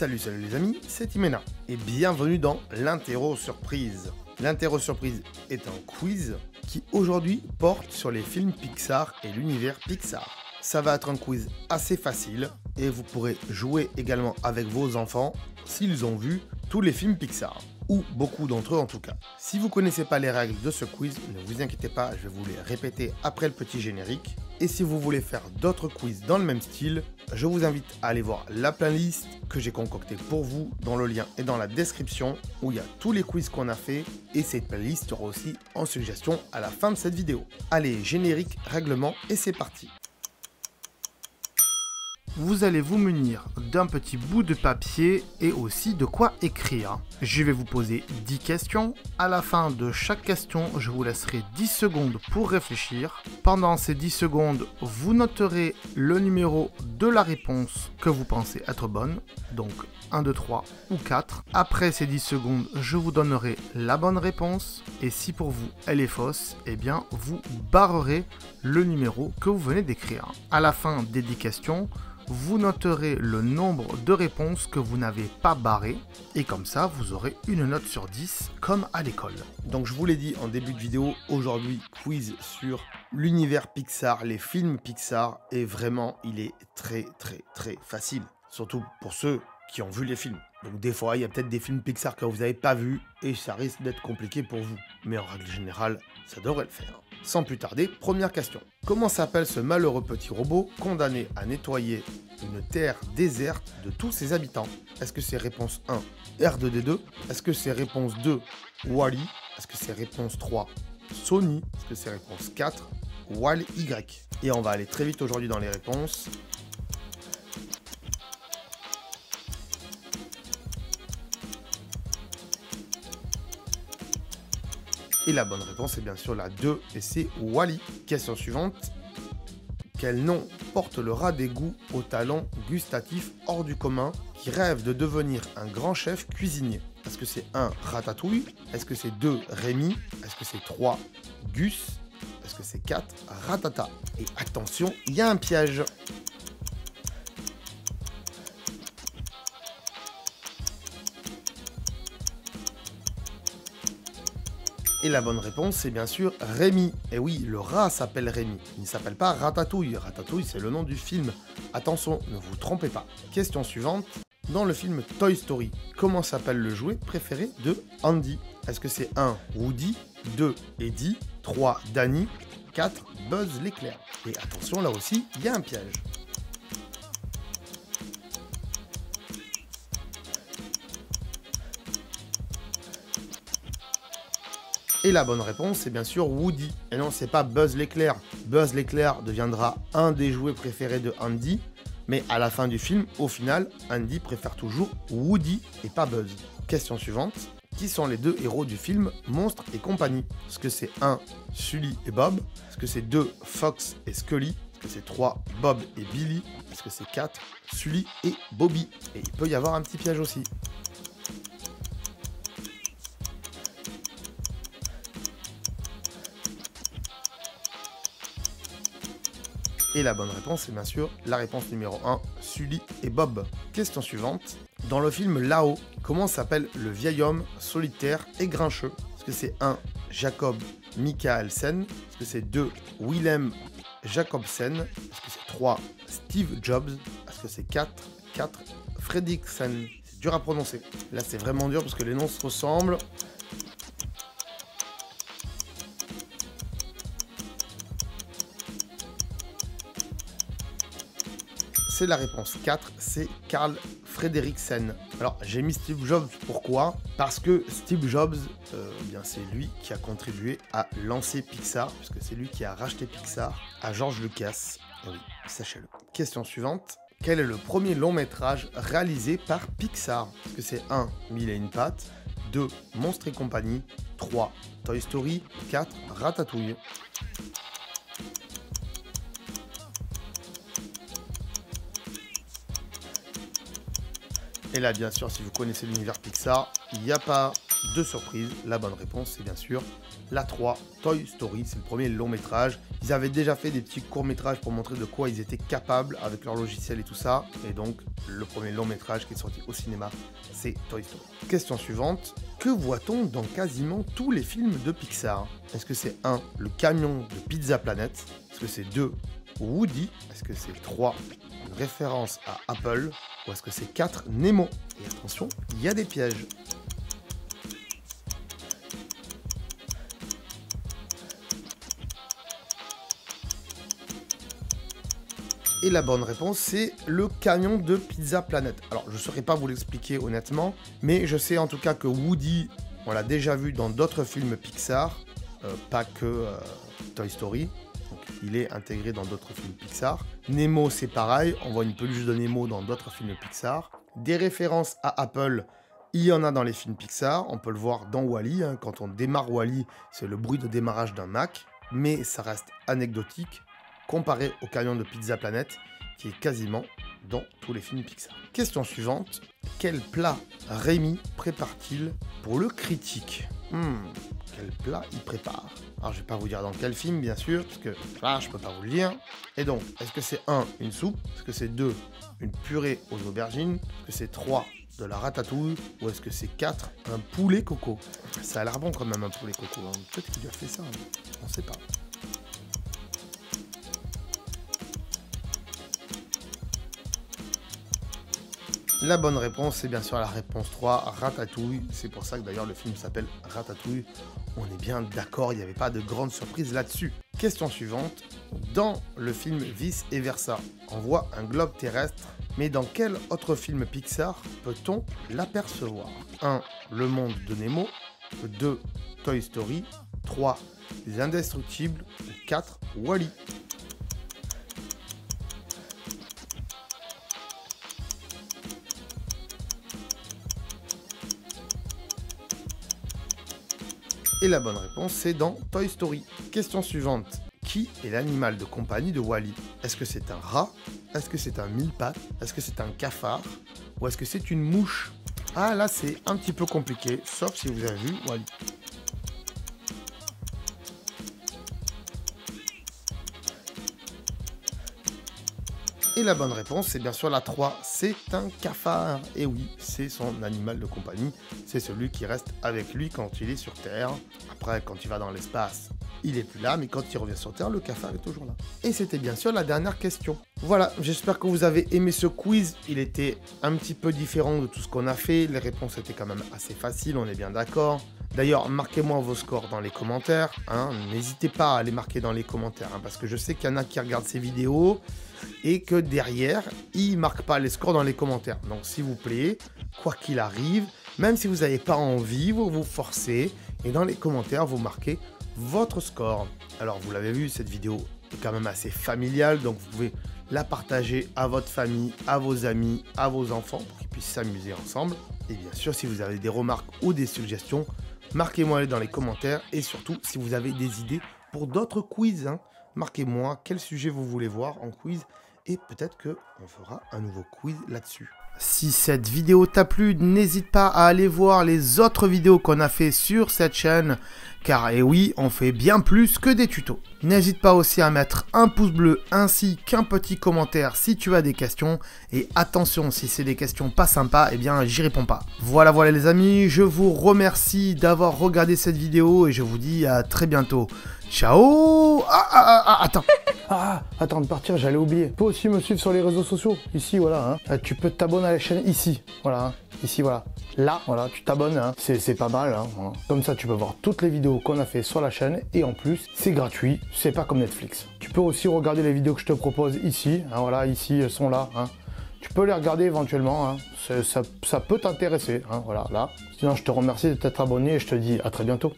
Salut les amis, c'est Imena et bienvenue dans l'interro surprise. L'interro surprise est un quiz qui aujourd'hui porte sur les films Pixar et l'univers Pixar. Ça va être un quiz assez facile et vous pourrez jouer également avec vos enfants s'ils ont vu tous les films Pixar, ou beaucoup d'entre eux en tout cas. Si vous ne connaissez pas les règles de ce quiz, ne vous inquiétez pas, je vais vous les répéter après le petit générique. Et si vous voulez faire d'autres quiz dans le même style, je vous invite à aller voir la playlist que j'ai concoctée pour vous, dont le lien est dans la description, où il y a tous les quiz qu'on a fait, et cette playlist sera aussi en suggestion à la fin de cette vidéo. Allez, générique, règlement, et c'est parti. Vous allez vous munir d'un petit bout de papier et aussi de quoi écrire. Je vais vous poser 10 questions. À la fin de chaque question, je vous laisserai 10 secondes pour réfléchir. Pendant ces 10 secondes, vous noterez le numéro de la réponse que vous pensez être bonne. Donc 1, 2, 3 ou 4. Après ces 10 secondes, je vous donnerai la bonne réponse. Et si pour vous, elle est fausse, eh bien, vous barrerez le numéro que vous venez d'écrire. À la fin des 10 questions, vous noterez le nombre de réponses que vous n'avez pas barrées et comme ça vous aurez une note sur 10 comme à l'école. Donc je vous l'ai dit en début de vidéo, aujourd'hui quiz sur l'univers Pixar, les films Pixar, et vraiment il est très facile, surtout pour ceux qui ont vu les films. Donc des fois il y a peut-être des films Pixar que vous n'avez pas vus et ça risque d'être compliqué pour vous, mais en règle générale ça devrait le faire. Sans plus tarder, première question. Comment s'appelle ce malheureux petit robot condamné à nettoyer une terre déserte de tous ses habitants? Est-ce que c'est réponse 1, R2D2? Est-ce que c'est réponse 2, Wall-E? Est-ce que c'est réponse 3, Sony? Est-ce que c'est réponse 4, Wall-Y? Et on va aller très vite aujourd'hui dans les réponses. Et la bonne réponse est bien sûr la 2 et c'est Wall-E. Question suivante. Quel nom porte le rat d'égout au talent gustatif hors du commun qui rêve de devenir un grand chef cuisinier? Est-ce que c'est 1, Ratatouille? Est-ce que c'est 2, Rémi? Est-ce que c'est 3, Gus? Est-ce que c'est 4, Ratata? Et attention, il y a un piège. Et la bonne réponse, c'est bien sûr Rémi. Et oui, le rat s'appelle Rémi. Il ne s'appelle pas Ratatouille. Ratatouille, c'est le nom du film. Attention, ne vous trompez pas. Question suivante. Dans le film Toy Story, comment s'appelle le jouet préféré de Andy? Est-ce que c'est 1, Woody, 2, Eddie, 3, Danny, 4, Buzz l'éclair? Et attention, là aussi, il y a un piège. Et la bonne réponse, c'est bien sûr Woody. Et non, c'est pas Buzz l'éclair. Buzz l'éclair deviendra un des jouets préférés de Andy. Mais à la fin du film, au final, Andy préfère toujours Woody et pas Buzz. Question suivante. Qui sont les deux héros du film Monstres et compagnie? Est-ce que c'est 1, Sully et Bob? Est-ce que c'est 2, Fox et Scully? Est-ce que c'est 3, Bob et Billy? Est-ce que c'est 4, Sully et Bobby? Et il peut y avoir un petit piège aussi. Et la bonne réponse est bien sûr la réponse numéro 1, Sully et Bob. Question suivante. Dans le film Là-haut, comment s'appelle le vieil homme solitaire et grincheux? Est-ce que c'est 1, Jacob Michaelsen? Est-ce que c'est 2, Willem Jacobsen? Est-ce que c'est 3, Steve Jobs? Est-ce que c'est 4, Fredriksen? C'est dur à prononcer. Là c'est vraiment dur parce que les noms se ressemblent. C'est la réponse 4, c'est Carl Fredriksen. Alors j'ai mis Steve Jobs, pourquoi? Parce que Steve Jobs, bien c'est lui qui a contribué à lancer Pixar, puisque c'est lui qui a racheté Pixar à George Lucas. Et oui, sachez-le. Question suivante. Quel est le premier long métrage réalisé par Pixar? Est-ce que c'est 1, Mille et une pattes, 2, Monstres et compagnie, 3, Toy Story, 4, Ratatouille? Et là, bien sûr, si vous connaissez l'univers Pixar, il n'y a pas de surprise. La bonne réponse, c'est bien sûr la 3, Toy Story. C'est le premier long métrage. Ils avaient déjà fait des petits courts métrages pour montrer de quoi ils étaient capables avec leur logiciel et tout ça. Et donc, le premier long métrage qui est sorti au cinéma, c'est Toy Story. Question suivante. Que voit-on dans quasiment tous les films de Pixar? Est-ce que c'est 1, le camion de Pizza Planet? Est-ce que c'est 2, Woody? Est-ce que c'est 3, une référence à Apple? Ou est-ce que c'est 4, Nemo? Et attention, il y a des pièges. Et la bonne réponse, c'est le camion de Pizza Planet. Alors, je ne saurais pas vous l'expliquer honnêtement, mais je sais en tout cas que Woody, on l'a déjà vu dans d'autres films Pixar, pas que Toy Story. Donc, il est intégré dans d'autres films Pixar. Nemo, c'est pareil, on voit une peluche de Nemo dans d'autres films Pixar. Des références à Apple, il y en a dans les films Pixar. On peut le voir dans Wall-E. Quand on démarre Wall-E, c'est le bruit de démarrage d'un Mac, mais ça reste anecdotique comparé au camion de Pizza Planet, qui est quasiment dans tous les films Pixar. Question suivante. Quel plat Rémi prépare-t-il pour le critique? Quel plat il prépare? Alors, je vais pas vous dire dans quel film, bien sûr, parce que là, je peux pas vous le dire. Et donc, est-ce que c'est 1, une soupe? Est-ce que c'est 2, une purée aux aubergines? Est-ce que c'est 3, de la ratatouille? Ou est-ce que c'est 4, un poulet coco? Ça a l'air bon quand même, un poulet coco. Hein. Peut-être qu'il a fait ça, hein. On sait pas. La bonne réponse, c'est bien sûr la réponse 3, Ratatouille. C'est pour ça que d'ailleurs le film s'appelle Ratatouille. On est bien d'accord, il n'y avait pas de grande surprise là-dessus. Question suivante. Dans le film Vice et Versa, on voit un globe terrestre, mais dans quel autre film Pixar peut-on l'apercevoir? 1, Le Monde de Nemo. 2, Toy Story. 3, Les Indestructibles. 4, Wall-E. Et la bonne réponse, c'est dans Toy Story. Question suivante. Qui est l'animal de compagnie de Wall-E? Est-ce que c'est un rat? Est-ce que c'est un mille-pattes? Est-ce que c'est un cafard? Ou est-ce que c'est une mouche? Ah, là, c'est un petit peu compliqué, sauf si vous avez vu Wall-E. Et la bonne réponse, c'est bien sûr la 3, c'est un cafard. Et oui, c'est son animal de compagnie, c'est celui qui reste avec lui quand il est sur Terre. Après, quand il va dans l'espace, il est plus là, mais quand il revient sur Terre, le cafard est toujours là. Et c'était bien sûr la dernière question. Voilà, j'espère que vous avez aimé ce quiz. Il était un petit peu différent de tout ce qu'on a fait. Les réponses étaient quand même assez faciles, on est bien d'accord. D'ailleurs, marquez-moi vos scores dans les commentaires. Hein. N'hésitez pas à les marquer dans les commentaires, hein, parce que je sais qu'il y en a qui regardent ces vidéos et que derrière, ils ne marquent pas les scores dans les commentaires. Donc, s'il vous plaît, quoi qu'il arrive, même si vous n'avez pas envie, vous vous forcez et dans les commentaires, vous marquez votre score. Alors, vous l'avez vu, cette vidéo est quand même assez familiale, donc vous pouvez la partager à votre famille, à vos amis, à vos enfants pour qu'ils puissent s'amuser ensemble. Et bien sûr, si vous avez des remarques ou des suggestions, marquez-moi dans les commentaires et surtout, si vous avez des idées pour d'autres quiz, hein, marquez-moi quel sujet vous voulez voir en quiz et peut-être qu'on fera un nouveau quiz là-dessus. Si cette vidéo t'a plu, n'hésite pas à aller voir les autres vidéos qu'on a fait sur cette chaîne, car et oui, on fait bien plus que des tutos. N'hésite pas aussi à mettre un pouce bleu ainsi qu'un petit commentaire si tu as des questions. Et attention, si c'est des questions pas sympas, eh bien j'y réponds pas. Voilà les amis, je vous remercie d'avoir regardé cette vidéo et je vous dis à très bientôt. Ciao. Attends. Attends de partir, j'allais oublier. Tu peux aussi me suivre sur les réseaux sociaux, ici, voilà. Hein. Tu peux t'abonner à la chaîne ici, voilà. Hein. Ici, voilà. Là, voilà, tu t'abonnes, hein. C'est pas mal. Hein. Voilà. Comme ça, tu peux voir toutes les vidéos qu'on a fait sur la chaîne. Et en plus, c'est gratuit, c'est pas comme Netflix. Tu peux aussi regarder les vidéos que je te propose ici. Hein, voilà, ici, elles sont là. Hein. Tu peux les regarder éventuellement, hein. Ça peut t'intéresser. Hein, voilà, là. Sinon, je te remercie de t'être abonné et je te dis à très bientôt.